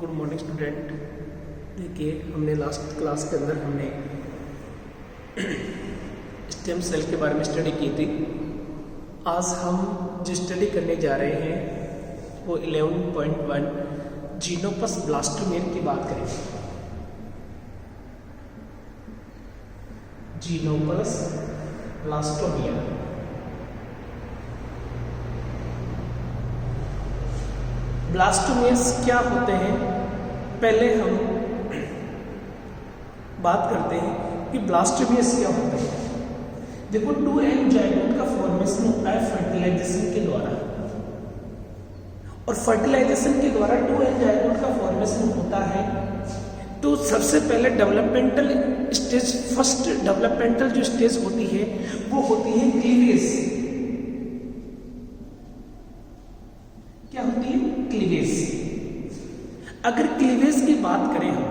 Good morning student. देखिए, हमने last class के अंदर हमने स्टेम सेल के बारे में स्टडी की थी। आज हम जो स्टडी करने जा रहे हैं वो 11.1 जीनोपस ब्लास्टोमेर की बात करेंगे। जीनोपस ब्लास्टोमेर ब्लास्टोमेर्स क्या होते हैं, पहले हम बात करते हैं कि ब्लास्टोमेर्स क्या होते हैं। देखो, 2n जाइगोट का फॉर्मेशन होता है फर्टिलाइजेशन के द्वारा, और फर्टिलाइजेशन के द्वारा 2n जाइगोट का फॉर्मेशन होता है। तो सबसे पहले डेवलपमेंटल स्टेज, फर्स्ट डेवलपमेंटल जो स्टेज होती है वो होती है क्लीवेज। क्या होती है? क्लीवेज। अगर क्लीवेज की बात करें हम,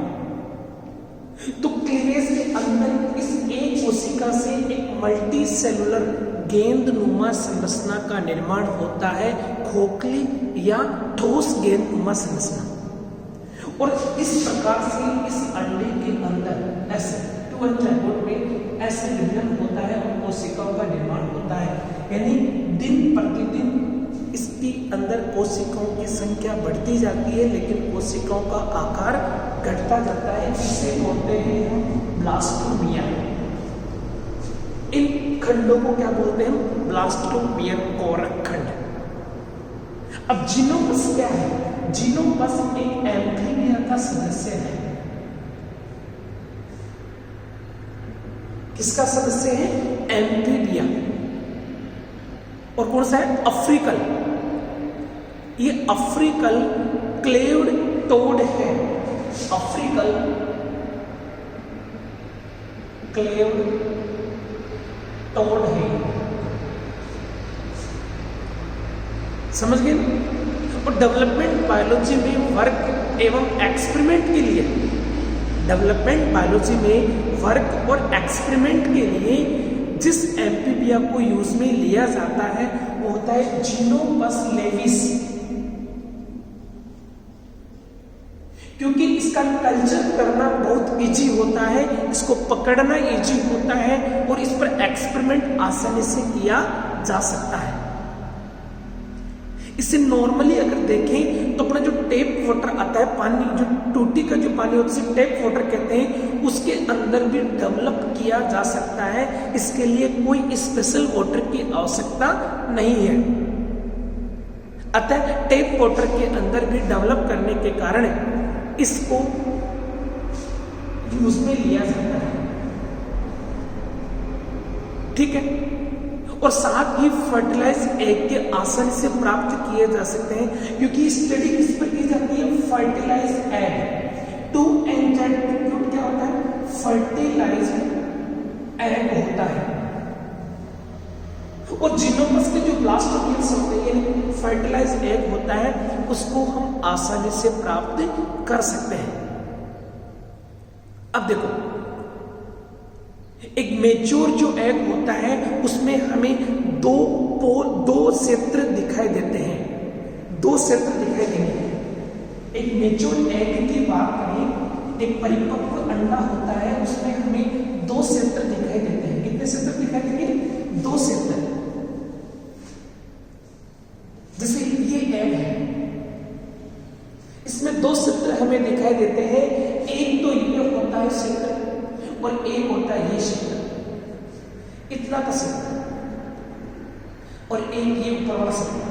तो क्लीवेज के अंदर इस एक कोशिका से एक मल्टी सेलुलर गेंदनुमा संरचना का निर्माण होता है, खोखली या ठोस गेंदनुमा संरचना। और इस प्रकार से इस अंडे के अंदर ऐसे 2n जाइगोट में ऐसे विभाजन होता है और कोशिकाओं का निर्माण होता है। यानी दिन प्रतिदिन इसके अंदर कोशिकाओं की संख्या बढ़ती जाती है, लेकिन कोशिकाओं का आकार घटता जाता है। इसे बोलते हैं हम ब्लास्टोमिया। इन खंडों को क्या बोलते हैं हम? ब्लास्टोमियर कोरक खंड। अब जीनोपस क्या है? जीनोपस एक एम्फीबिया का सदस्य है। किसका सदस्य है? एम्फीबिया। और कौन सा है? अफ्रीकल। ये अफ्रीकल क्लेव्ड टोड है। अफ्रीकल क्लेव्ड टोड है। समझ गए? और डेवलपमेंट बायोलॉजी में वर्क एवं एक्सपेरिमेंट के लिए, डेवलपमेंट बायोलॉजी में वर्क और एक्सपेरिमेंट के लिए जिस एम्फीबिया को यूज में लिया जाता है वो होता है जीनोपस लेविस, क्योंकि इसका कल्चर करना बहुत इजी होता है, इसको पकड़ना इजी होता है और इस पर एक्सपेरिमेंट आसानी से किया जा सकता है। इसे नॉर्मली अगर देखें तो अपना जो टेप वाटर आता है, पानी जो टूटी का जो पानी होता है उसे टेप वाटर कहते हैं, उसके अंदर भी डेवलप किया जा सकता है। इसके लिए कोई स्पेशल वाटर की आवश्यकता नहीं है। अतः टेप वाटर के अंदर भी डेवलप करने के कारण इसको यूज में लिया जाता है। ठीक है। और साथ ही फर्टिलाइज एग के आसानी से प्राप्त किए जा सकते हैं, क्योंकि स्टडी किस पर की जाती है? Fertilize egg. 2n जाइगोट क्या होता है? फर्टिलाइज एग होता है। और जीनोपस के जो ब्लास्टोमियर्स होते हैं, फर्टिलाइज एग होता है, उसको हम आसानी से प्राप्त कर सकते हैं। अब देखो, एक मेच्योर जो एग होता है उसमें हमें दो क्षेत्र दिखाई देते हैं। दो क्षेत्र दिखाई देंगे। एक मेच्योर एग की बात करें, एक परिपक्व अंडा होता है, उसमें हमें दो क्षेत्र दिखाई देते हैं। कितने क्षेत्र दिखाई देंगे? दो क्षेत्र। जैसे ये एग है, इसमें दो क्षेत्र हमें दिखाई देते हैं। एक तो ये होता है क्षेत्र और एक होता है ये क्षेत्र, इतना का क्षेत्र, और एक ये ऊपर वाला क्षेत्र।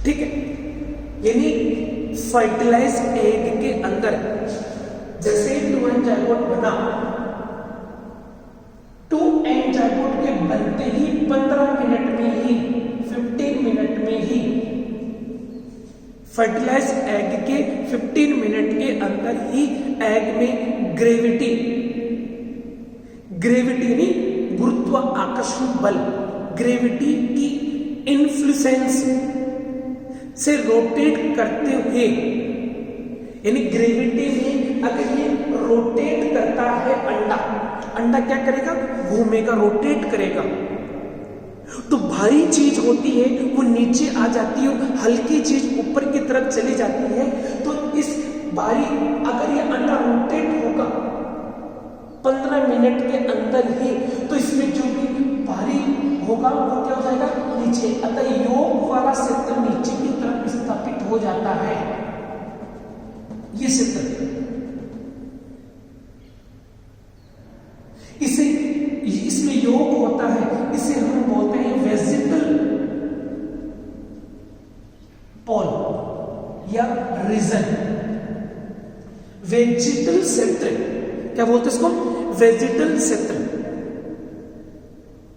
ठीक है। यानी फर्टिलाइज एग के अंदर जैसे 2n जाइगोट बना, 2n जाइगोट के बनते ही 15 मिनट में ही, 15 मिनट में ही, फर्टिलाइज एग के 15 मिनट के अंदर ही एग में ग्रेविटी यानी गुरुत्व आकर्षण बल, ग्रेविटी की इन्फ्लुएंस से रोटेट करते हुए, यानी ग्रेविटी में अगर ये रोटेट करता है अंडा क्या करेगा? घूमेगा, रोटेट करेगा। तो भारी चीज होती है वो नीचे आ जाती है, हल्की चीज ऊपर की तरफ चली जाती है। तो इस भारी, अगर ये अंडा रोटेट होगा 15 मिनट के अंदर ही, तो इसमें जो भी भारी होगा वो क्या हो जाएगा, नीचे। अतः योग वाला क्षेत्र नीचे की तरफ स्थापित हो जाता है। ये क्षेत्र इसे, इसमें योग होता है, इसे हम बोलते हैं वेजिटल पॉल या रीजन, वेजिटल क्षेत्र। क्या बोलते हैं इसको, वेजिटल क्षेत्र,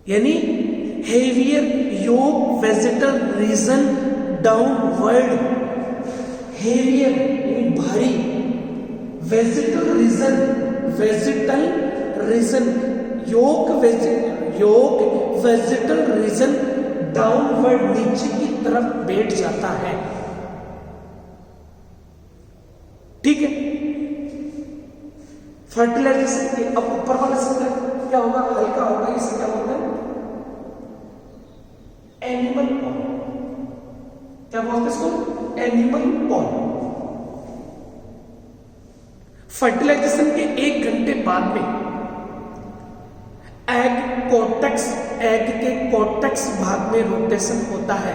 यानी हेवियर योग वेजिटल रीजन डाउनवर्ड, हेवियर यानी भारी, वेजिटल रीजन, वेजिटल रीजन, योग वेजिटल रीजन डाउनवर्ड नीचे की तरफ बैठ जाता है। ठीक है। फर्टिलाइजेशन के अब ऊपर वाला क्षेत्र क्या होगा, हल्का होगा, इसे क्या बोलते हैं, एनिमल पॉल। क्या बोलते हैं इसको, एनिमल पॉल। फर्टिलाइजेशन के 1 घंटे बाद में एग कोर्टेक्स, एग के कोर्टेक्स भाग में रोटेशन होता है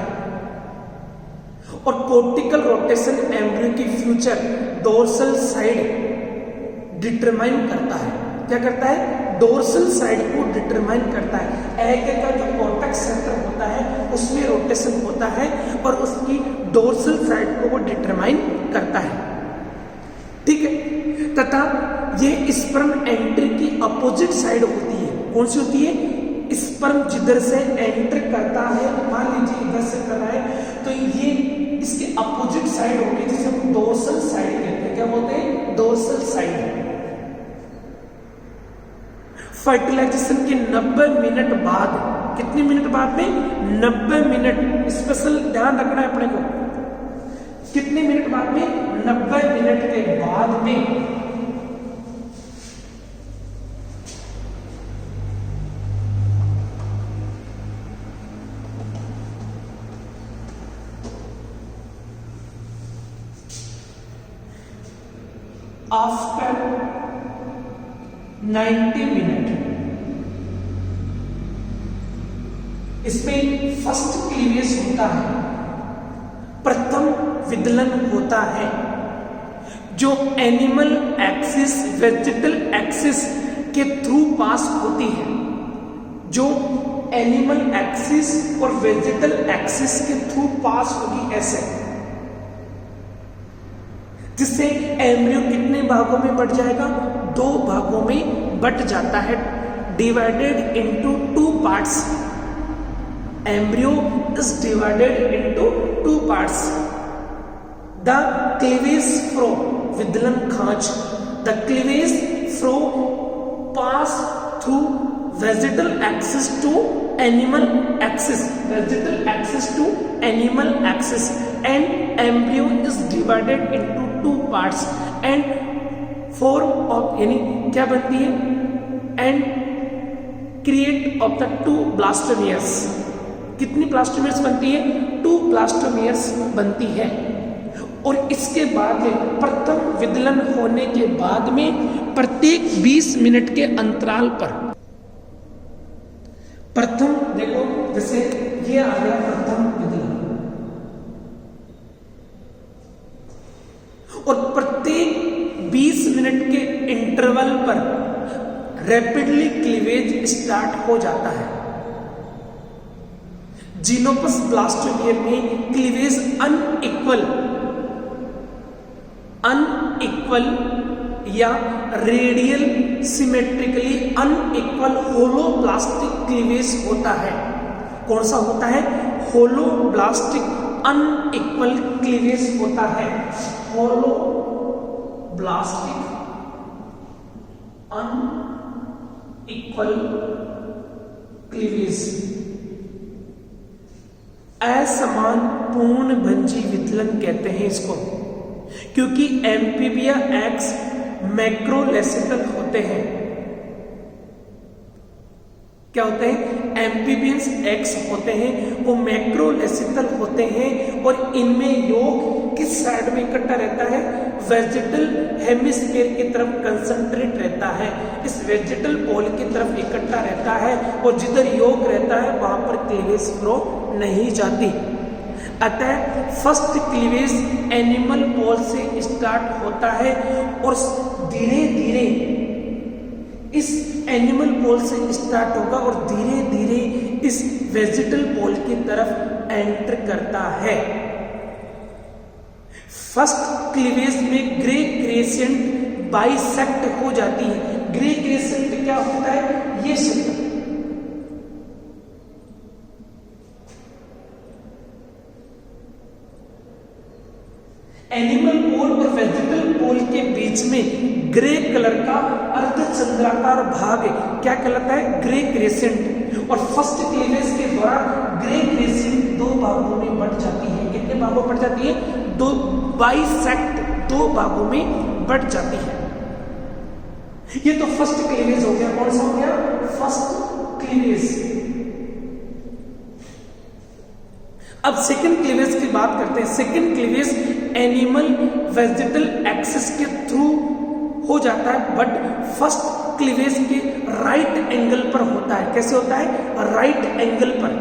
और कोर्टिकल रोटेशन एम्ब्रियो की फ्यूचर डोर्सल साइड डिटरमाइन करता है। क्या करता है, डोर्सल साइड को डिटरमाइन करता है। एग का जो कोर्टेक्स सेंटर होता है उसमें रोटेशन होता है और उसकी डोर्सल साइड को वो डिटरमाइन करता है। ठीक है। तथा ये स्पर्म एंट्री की अपोजिट साइड होती है। कौन सी होती है, स्पर्म जिधर से एंटर करता है, मान लीजिए इधर से कर रहा है, तो ये इसके अपोजिट साइड होगी जिसे हम डोर्सल साइड कहते हैं। क्या बोलते हैं, डोर्सल साइड। फर्टिलाइजेशन के 90 मिनट बाद, कितने मिनट बाद में, 90 मिनट, स्पेशल ध्यान रखना है अपने को, कितने मिनट बाद में, 90 मिनट के बाद में आफ्टर 90 मिनट इसमें फर्स्ट क्लीवेज होता है, प्रथम विदलन होता है, जो एनिमल एक्सिस वेजिटल एक्सिस के थ्रू पास होती है, जो एनिमल एक्सिस और वेजिटल एक्सिस के थ्रू पास होगी ऐसे, जिससे एम्ब्रियो कितने भागों में बट जाएगा, 2 भागों में बट जाता है, divided into 2 parts. Embryo is divided into 2 parts. The cleavage furrow, विदलन खांच, the cleavage furrow pass through vegetal axis to animal axis, vegetal axis to animal axis, and embryo is divided into 2 parts and form of, यानी क्या बनती है, and create of the 2 blastomeres. कितनी blastomeres बनती है, 2 blastomeres बनती है। और इसके बाद प्रथम विदलन होने के बाद में प्रत्येक 20 मिनट के अंतराल पर, प्रथम देखो जैसे ये आ गया प्रथम विदलन, और प्रत्येक 20 मिनट के इंटरवल पर रैपिडली क्लीवेज स्टार्ट हो जाता है। जीनोपस ब्लास्टोमियर में क्लीवेज अनइक्वल या radial symmetrically unequal holoblastic cleavage होता है। कौन सा होता है, होलोब्लास्टिक अनइक्वल क्लीवेज होता है, होलोब्लास्टिक अनइक्वल क्लीवेज। असमान पूर्ण भंजी विदलन कहते हैं इसको, क्योंकि एम्फीबिया एग्स मैक्रोलेसिकल होते हैं। क्या होते हैं, एम्फीबियंस एग्स होते हैं वो मैक्रोलेसिथल होते हैं और इनमें योग किस साइड में इकट्ठा रहता है, वेजिटल हेमिस्फीयर की तरफ कंसंट्रेट रहता है, इस वेजिटल पोल की तरफ इकट्ठा रहता है और जिधर योग रहता है वहां पर क्लीवेज फ्लो नहीं जाती। अतः फर्स्ट क्लीवेज एनिमल पोल से स्टार्ट होता है और धीरे धीरे इस एनिमल पोल से स्टार्ट होगा और धीरे धीरे इस वेजिटल पोल की तरफ एंटर करता है। फर्स्ट क्लीवेज में ग्रे क्रेसेंट बाइसेक्ट हो जाती है। ग्रे क्रेसेंट क्या होता है, ये शब्द एनिमल पोल और वेजिटल पोल के बीच में ग्रे कलर का अर्धचंद्राकार भाग क्या कहलाता है, ग्रे क्रेसेंट। और फर्स्ट क्लीवेज के दौरान ग्रे क्रेसेंट दो भागों में बढ़ जाती है। कितने भागों में बढ़ जाती है, दो, बाइसेक्ट, दो भागों में बढ़ जाती है। ये तो फर्स्ट क्लीवेज हो गया। कौन सा हो गया, फर्स्ट क्लीवेज। अब सेकंड क्लीवेज की बात करते हैं। Second cleavage animal vegetal axis के थ्रू हो जाता है, बट फर्स्ट क्लीवेज के राइट एंगल पर होता है। कैसे होता है, राइट एंगल पर।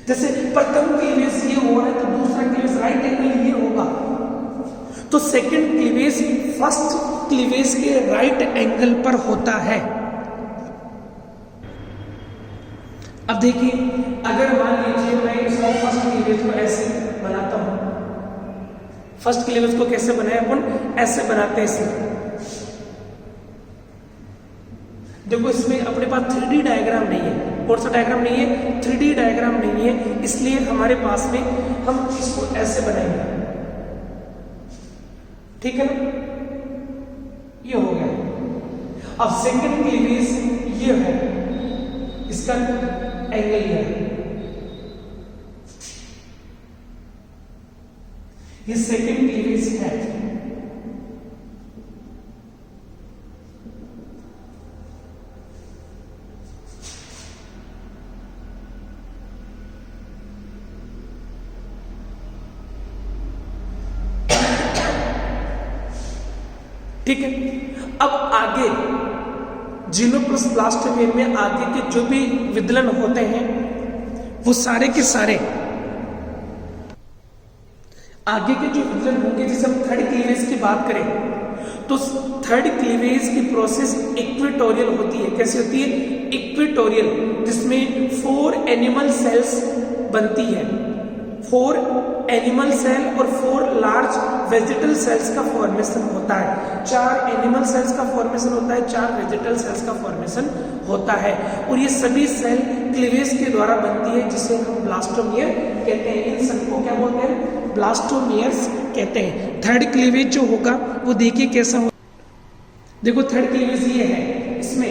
जैसे प्रथम क्लीवेज ये हो रहा है तो दूसरा क्लीवेज राइट एंगल ये होगा, तो सेकंड क्लीवेज फर्स्ट क्लीवेज के राइट एंगल पर होता है। अब देखिए, अगर मान लीजिए मैं इसको फर्स्ट क्लीवेज को ऐसे बनाता हूं, फर्स्ट क्लीवेज को कैसे बनाए अपन, ऐसे बनाते हैं इसमें। देखो इसमें अपने पास 3D डायग्राम नहीं है। कौन सा डायग्राम नहीं है, 3D डायग्राम नहीं है, इसलिए हमारे पास में हम इसको ऐसे बनाएंगे। ठीक है ना, ये हो गया। अब सेकंड क्लीवेज ये है, इसका एंगल ये है, ये सेकंड क्लीवेज है। ठीक है, अब आगे जिनोप्लास्टोमेर में आगे के जो भी विदलन होते हैं वो सारे के सारे आगे के जो विदलन होंगे, जैसे हम थर्ड क्लीवेज की बात करें तो थर्ड क्लीवेज की प्रोसेस इक्वेटोरियल होती है। कैसी होती है, इक्वेटोरियल, जिसमें 4 एनिमल सेल्स बनती है, 4 एनिमल सेल और 4 लार्ज वेजिटल सेल्स का फॉर्मेशन होता है। 4 एनिमल सेल्स का फॉर्मेशन होता है, 4 वेजिटल सेल्स का फॉर्मेशन होता है, और ये सभी सेल क्लीवेज के द्वारा बनती है, जिसे हम ब्लास्टोमियर कहते हैं। इन सबको क्या बोलते हैं, ब्लास्टोमियर्स कहते हैं। थर्ड क्लीवेज जो होगा वो देखिए कैसा हो, देखो थर्ड क्लीवेज ये है, इसमें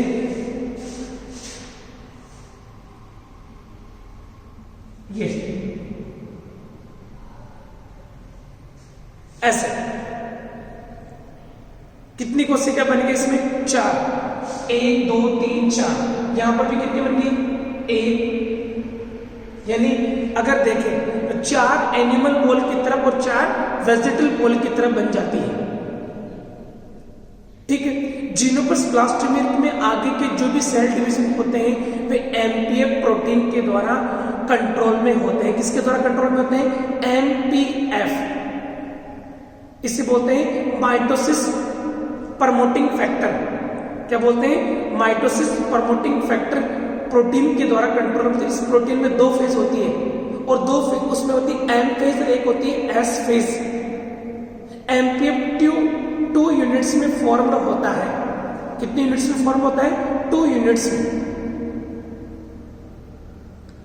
ये ऐसे कितनी कोशिका बन गई इसमें, 4, 1 2 3 4। यहां पर भी कितनी बन गई, 1। यानी अगर देखें तो 4 एनिमल पोल की तरफ और 4 वेजिटल पोल की तरफ बन जाती है। ठीक है, जिनोप्लास्टोमेर में आगे के जो भी सेल डिवीजन होते हैं वे एमपीएफ प्रोटीन के द्वारा कंट्रोल में होते हैं। किसके द्वारा कंट्रोल में होते हैं, एमपीएफ। इसे बोलते हैं माइटोसिस प्रमोटिंग फैक्टर। क्या बोलते हैं, माइटोसिस प्रमोटिंग फैक्टर प्रोटीन के द्वारा कंट्रोल में। इस प्रोटीन में 2 फेज होती है और 2 फेज उसमें होती है एम फेज और एक होती है एस फेज। एमपीएफ 2 यूनिट्स में फॉर्म होता है। कितने यूनिट्स में फॉर्म होता है, 2 यूनिट्स में।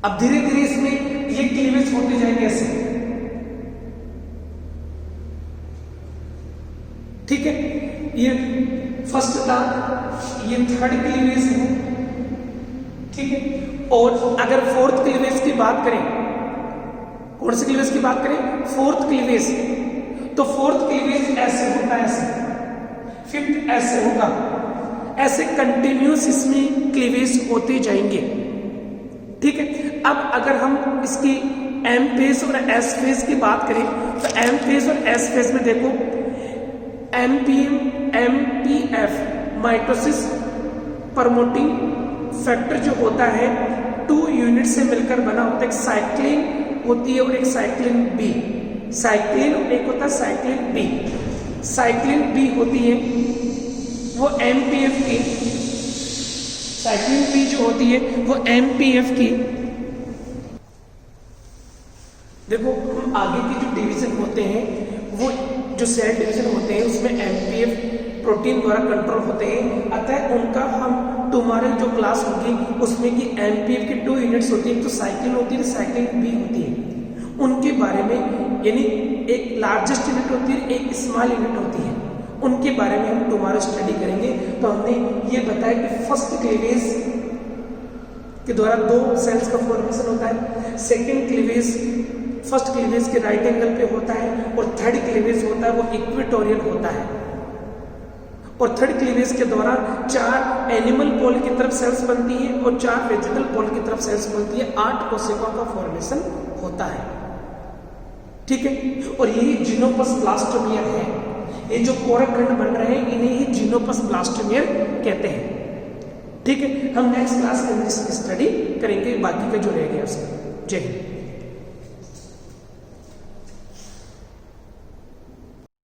अब धीरे धीरे इसमें ये क्लीवेज होते जाएंगे ऐसे। ठीक है, ये फर्स्ट था, ये थर्ड क्लीवेज है। ठीक है, और अगर फोर्थ क्लीवेज की बात करें, कौन से क्लीवेज की बात करें, फोर्थ क्लीवेज, तो फोर्थ क्लीवेज ऐसे होता है, ऐसे। फिफ्थ ऐसे होगा, ऐसे कंटिन्यूस इसमें क्लीवेज होते जाएंगे। ठीक है, अब अगर हम इसकी एम फेज और एस फेज की बात करें तो एम फेज और एस फेज में देखो MPM MPF mitosis promoting factor जो होता है 2 यूनिट से मिलकर बना होता है। एक साइक्लिन होती है और एक साइक्लिन बी, साइक्लिन और एक होता है साइक्लिन बी। साइक्लिन बी होती है वो एमपीएफ की, साइक्लिन बी जो होती है वो एमपीएफ की। देखो आगे के जो डिवीजन होते हैं वो जो सेल डिवीजन होते हैं उसमें एमपीएफ प्रोटीन द्वारा कंट्रोल होते हैं। अतः उनका हम तुम्हारे जो क्लास होगी उसमें कि एमपीएफ की 2 यूनिट्स होती है, तो साइक्लिन होती है, साइक्लिन बी होती है, उनके बारे में, यानी एक लार्जेस्ट यूनिट होती है, एक स्मॉल यूनिट होती है, उनके बारे में हम तुम्हारा स्टडी करेंगे। तो हमने ये बताया कि फर्स्ट क्लीवेज के द्वारा 2 सेल्स का फॉर्मेशन होता है, सेकेंड क्लीवेज फर्स्ट क्लीवेज के राइट एंगल पे होता है और थर्ड क्लीवेज होता है वो इक्वेटोरियल होता है। और थर्ड क्लीवेज के दौरान 4 एनिमल पोल की तरफ सेल्स बनती है और 4 वेजिटल पोल की तरफ सेल्स बनती है, 8 कोशिकाओं का फॉर्मेशन होता है। ठीक है, और यही जीनोपस ब्लास्टोमियर है, ये जो कोरक खंड बन रहे हैं इन्हें ही जीनोपस ब्लास्टोमियर कहते हैं। ठीक है, हम नेक्स्ट क्लास में इसकी स्टडी करेंगे, बाकी का जो रह गया उसका। जय हिंद।